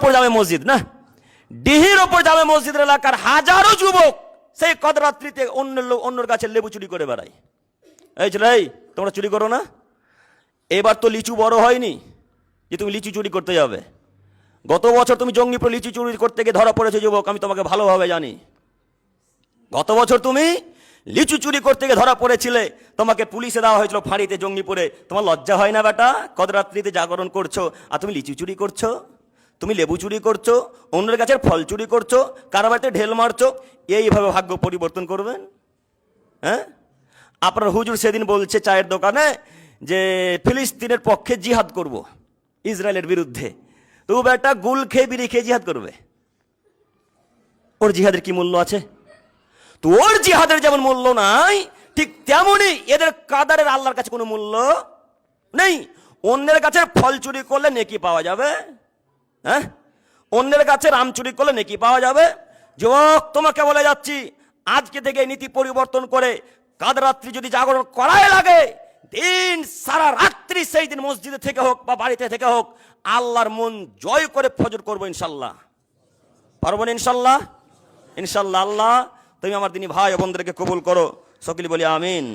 ওপর জামে মসজিদ না, ডিহির ওপর জামে মসজিদের এলাকার হাজারো যুবক সেই কদরাত্রিতে অন্যর গাছের লেবু চুরি করে বেড়ায়। এই ছেলে, তোমরা চুরি করো না? এবার তো লিচু বড় হয়নি যে তুমি লিচু চুরি করতে যাবে। গত বছর তুমি জঙ্গিপুরে লিচু চুরি করতে গিয়ে ধরা পড়েছে যুবক, আমি তোমাকে ভালোভাবে জানি। গত বছর তুমি লিচু চুরি করতে গিয়ে ধরা পড়েছিলে, তোমাকে পুলিশে দেওয়া হয়েছিল ফাঁড়িতে জঙ্গিপুরে। তোমার লজ্জা হয় না বেটা? কদরাত্রিতে জাগরণ করছো আর তুমি লিচু চুরি করছো, তুমি লেবু চুরি করছো, অন্যের গাছের ফল চুরি করছো, কারো বাড়িতে ঢেল মারছো। এইভাবে ভাগ্য পরিবর্তন করবেন? হ্যাঁ, আপনার হুজুর সেদিন বলছে চায়ের দোকানে যে ফিলিস্তিনের পক্ষে জিহাদ করব, ইসরায়েলের বিরুদ্ধে। তো বেটা গুল খেয়ে বিড়ি খেয়ে জিহাদ করবে? ওর জিহাদের কি মূল্য আছে? তো ওর জিহাদের যেমন মূল্য নাই, ঠিক তেমনই এদের কাদারের আল্লাহর কাছে কোনো মূল্য নেই। অন্যের গাছের ফল চুরি করলে নেকি পাওয়া যাবে? হ্যাঁ, অন্যের গাছের আম চুরি করলে নেকি পাওয়া যাবে? যুবক, তোমাকে বলে যাচ্ছি, আজকে থেকে নীতি পরিবর্তন করে কাদরাত্রি যদি জাগরণ করাই লাগে, দিন সারা রাত্রি সেই দিন মসজিদে থেকে হোক বা বাড়িতে থেকে হোক, আল্লাহর মন জয় করে ফজর করবো ইনশাল্লাহ। পারবো না ইনশাল্লাহ? ইনশাল্লাহ। আল্লাহ তুমি আমার দিনী ভাই বোনদেরকে কবুল করো, সকলে বলি আমিন।